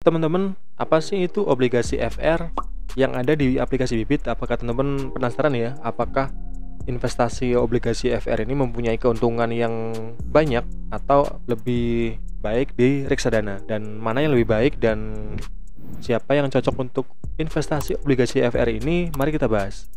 Teman-teman, apa sih itu obligasi FR yang ada di aplikasi Bibit? Apakah teman-teman penasaran ya? Apakah investasi obligasi FR ini mempunyai keuntungan yang banyak atau lebih baik di reksadana? Dan mana yang lebih baik dan siapa yang cocok untuk investasi obligasi FR ini? Mari kita bahas.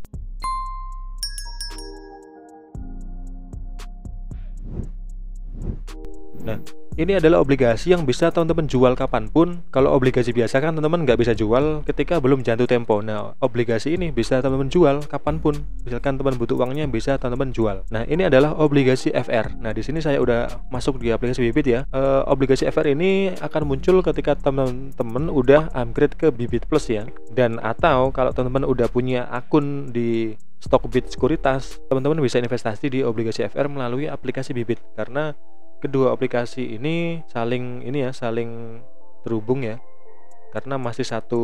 Nah, ini adalah obligasi yang bisa teman-teman jual kapanpun. Kalau obligasi biasa kan teman-teman nggak bisa jual ketika belum jatuh tempo. Nah, obligasi ini bisa teman-teman jual kapanpun. Misalkan teman butuh uangnya, bisa teman-teman jual. Nah, ini adalah obligasi FR. Nah, di sini saya udah masuk di aplikasi Bibit ya. Obligasi FR ini akan muncul ketika teman-teman udah upgrade ke Bibit Plus ya. Dan atau kalau teman-teman udah punya akun di Stockbit Sekuritas, teman-teman bisa investasi di obligasi FR melalui aplikasi Bibit, karena kedua aplikasi ini saling terhubung ya, karena masih satu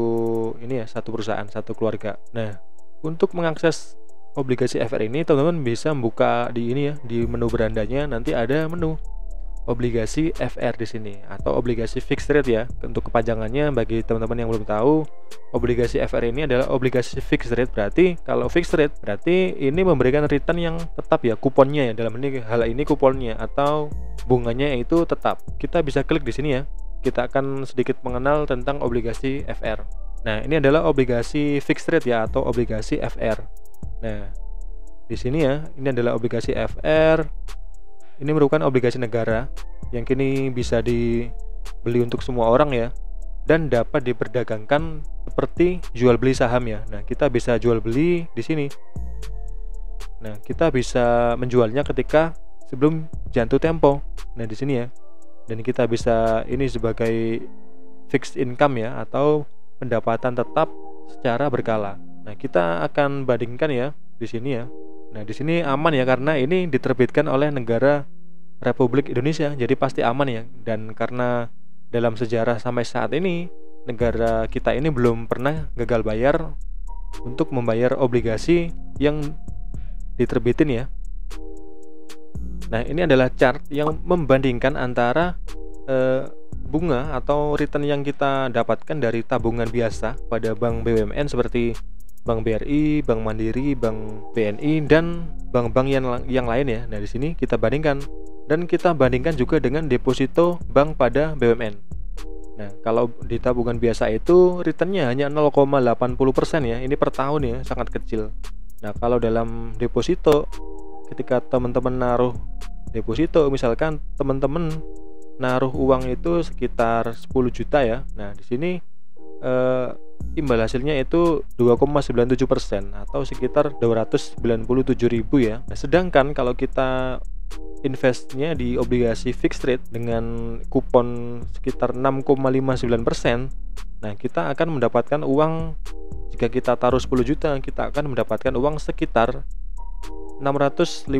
perusahaan, satu keluarga. Nah, untuk mengakses obligasi FR ini teman-teman bisa buka di di menu berandanya, nanti ada menu obligasi FR di sini atau obligasi fixed rate ya. Untuk kepanjangannya bagi teman-teman yang belum tahu, obligasi FR ini adalah obligasi fixed rate. Berarti kalau fixed rate berarti ini memberikan return yang tetap ya, kuponnya ya, dalam hal ini kuponnya atau bunganya itu tetap. Kita bisa klik di sini ya. Kita akan sedikit mengenal tentang obligasi FR. Nah, ini adalah obligasi fixed rate ya atau obligasi FR. Nah, di sini ya, ini adalah obligasi FR. Ini merupakan obligasi negara yang kini bisa dibeli untuk semua orang ya, dan dapat diperdagangkan seperti jual beli saham ya. Nah, kita bisa jual beli di sini. Nah, kita bisa menjualnya ketika sebelum jatuh tempo. Nah, di sini ya. Dan kita bisa ini sebagai fixed income ya atau pendapatan tetap secara berkala. Nah, kita akan bandingkan ya di sini ya. Nah, di sini aman ya karena ini diterbitkan oleh negara Republik Indonesia, jadi pasti aman ya. Dan karena dalam sejarah sampai saat ini negara kita ini belum pernah gagal bayar untuk membayar obligasi yang diterbitin ya. Nah, ini adalah chart yang membandingkan antara bunga atau return yang kita dapatkan dari tabungan biasa pada bank BUMN seperti Bank BRI, Bank Mandiri, Bank BNI, dan bank-bank yang lain ya. Nah, di sini kita bandingkan, dan kita bandingkan juga dengan deposito bank pada BUMN. Nah, kalau di tabungan biasa itu returnnya hanya 0,80% ya, ini per tahun ya, sangat kecil. Nah, kalau dalam deposito, ketika teman-teman naruh deposito, misalkan teman-teman naruh uang itu sekitar 10 juta ya. Nah, di sini imbal hasilnya itu 2,97% atau sekitar 297.000 ya. Nah, sedangkan kalau kita investnya di obligasi fixed rate dengan kupon sekitar 6,59%, nah kita akan mendapatkan uang, jika kita taruh 10 juta kita akan mendapatkan uang sekitar 659.000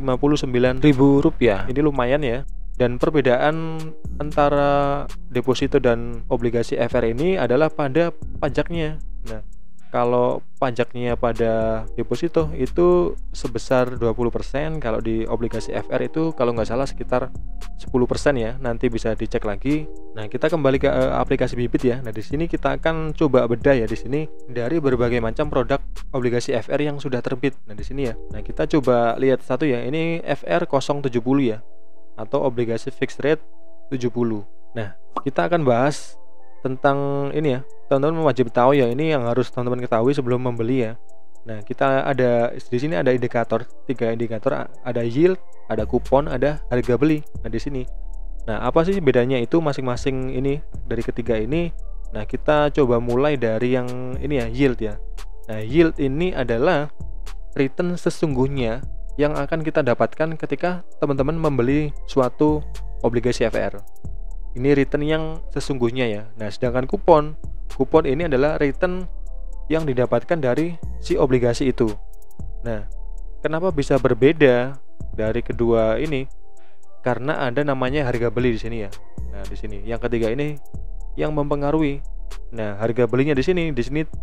rupiah. Ini lumayan ya. Dan perbedaan antara deposito dan obligasi FR ini adalah pada pajaknya. Nah, kalau pajaknya pada deposito itu sebesar 20%, kalau di obligasi FR itu kalau nggak salah sekitar 10% ya. Nanti bisa dicek lagi. Nah, kita kembali ke aplikasi Bibit ya. Nah, di sini kita akan coba bedah ya di sini dari berbagai macam produk obligasi FR yang sudah terbit. Nah, di sini ya. Nah, kita coba lihat satu ya. Ini FR 070 ya, atau obligasi fixed rate 70. Nah, kita akan bahas tentang ini ya. Teman-teman wajib tahu ya, ini yang harus teman-teman ketahui sebelum membeli ya. Nah, kita ada di sini ada indikator, 3 indikator, ada yield, ada kupon, ada harga beli. Nah, di sini. Nah, apa sih bedanya itu masing-masing ini dari ketiga ini? Nah, kita coba mulai dari yang ini ya, yield ya. Nah, yield ini adalah return sesungguhnya yang akan kita dapatkan ketika teman-teman membeli suatu obligasi FR. Ini return yang sesungguhnya ya. Nah, sedangkan kupon ini adalah return yang didapatkan dari si obligasi itu. Nah, kenapa bisa berbeda dari kedua ini? Karena ada namanya harga beli di sini ya. Nah, di sini yang ketiga ini yang mempengaruhi. Nah, harga belinya di sini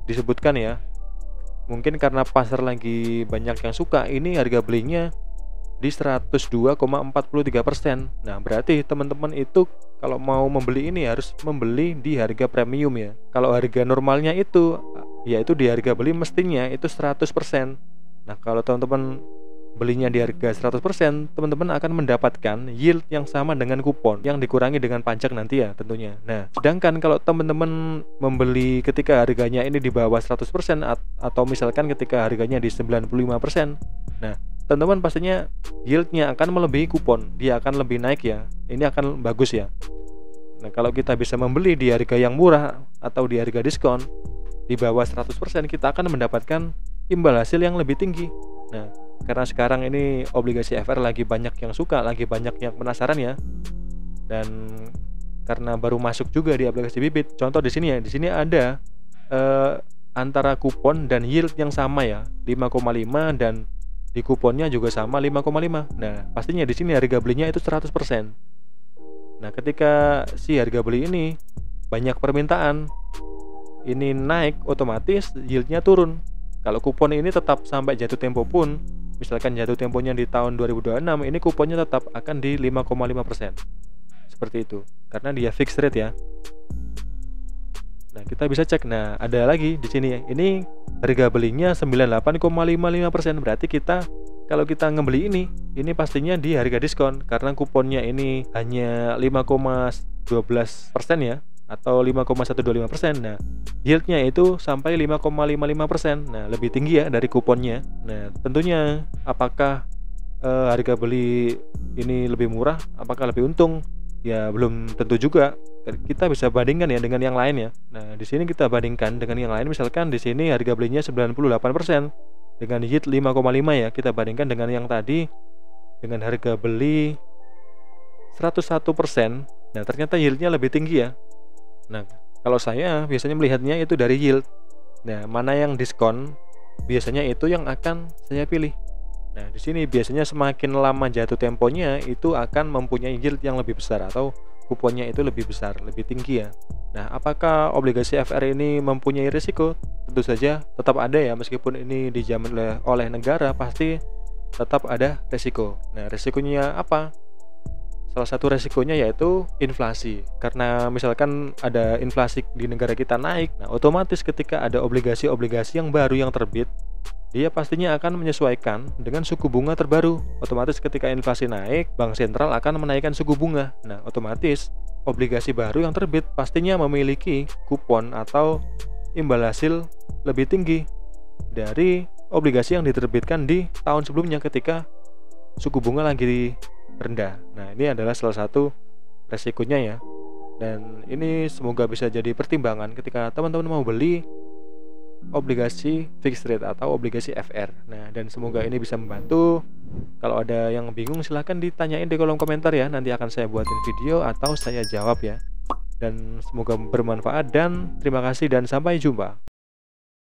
disebutkan ya. Mungkin karena pasar lagi banyak yang suka, ini harga belinya di 102,43%. Nah, berarti teman-teman itu kalau mau membeli ini harus membeli di harga premium ya. Kalau harga normalnya itu yaitu di harga beli mestinya itu 100%. Nah, kalau teman-teman belinya di harga 100%, teman-teman akan mendapatkan yield yang sama dengan kupon yang dikurangi dengan pajak nanti ya tentunya. Nah, sedangkan kalau teman-teman membeli ketika harganya ini di bawah 100% atau misalkan ketika harganya di 95%, nah, teman-teman pastinya yieldnya akan melebihi kupon, dia akan lebih naik ya. Ini akan bagus ya. Nah, kalau kita bisa membeli di harga yang murah atau di harga diskon di bawah 100%, kita akan mendapatkan imbal hasil yang lebih tinggi. Nah, karena sekarang ini obligasi FR lagi banyak yang suka, lagi banyak yang penasaran ya. Dan karena baru masuk juga di aplikasi Bibit. Contoh di sini ya, di sini ada antara kupon dan yield yang sama ya, 5,5 dan di kuponnya juga sama 5,5. Nah, pastinya di sini harga belinya itu 100%. Nah, ketika si harga beli ini banyak permintaan, ini naik, otomatis yieldnya turun. Kalau kupon ini tetap sampai jatuh tempo pun, misalkan jatuh temponya di tahun 2026, ini kuponnya tetap akan di 5,5%. Seperti itu. Karena dia fixed rate ya. Nah, kita bisa cek. Nah, ada lagi di sini ya. Ini harga belinya 98,55%. Berarti kalau kita ngebeli ini pastinya di harga diskon karena kuponnya ini hanya 5,12% ya, atau 5,125%. Nah, yieldnya itu sampai 5,55%. Nah, lebih tinggi ya dari kuponnya. Nah, tentunya apakah harga beli ini lebih murah, apakah lebih untung? Ya, belum tentu juga. Kita bisa bandingkan ya dengan yang lain ya. Nah, di sini kita bandingkan dengan yang lain. Misalkan di sini harga belinya 98% dengan yield 5,5 ya. Kita bandingkan dengan yang tadi dengan harga beli 101%. Nah, ternyata yieldnya lebih tinggi ya. Nah, kalau saya biasanya melihatnya itu dari yield. Nah, mana yang diskon, biasanya itu yang akan saya pilih. Nah, di sini biasanya semakin lama jatuh temponya itu akan mempunyai yield yang lebih besar atau kuponnya itu lebih besar, lebih tinggi ya. Nah, apakah obligasi FR ini mempunyai risiko? Tentu saja tetap ada ya, meskipun ini dijamin oleh negara, pasti tetap ada risiko. Nah, risikonya apa? Salah satu resikonya yaitu inflasi. Karena misalkan ada inflasi di negara kita naik, nah otomatis ketika ada obligasi-obligasi yang baru yang terbit, dia pastinya akan menyesuaikan dengan suku bunga terbaru. Otomatis ketika inflasi naik, bank sentral akan menaikkan suku bunga. Nah, otomatis obligasi baru yang terbit pastinya memiliki kupon atau imbal hasil lebih tinggi dari obligasi yang diterbitkan di tahun sebelumnya ketika suku bunga lagi rendah. Nah, ini adalah salah satu resikonya ya. Dan ini semoga bisa jadi pertimbangan ketika teman-teman mau beli obligasi fixed rate atau obligasi FR. Nah, dan semoga ini bisa membantu. Kalau ada yang bingung silahkan ditanyain di kolom komentar ya. Nanti akan saya buatin video atau saya jawab ya. Dan semoga bermanfaat dan terima kasih dan sampai jumpa.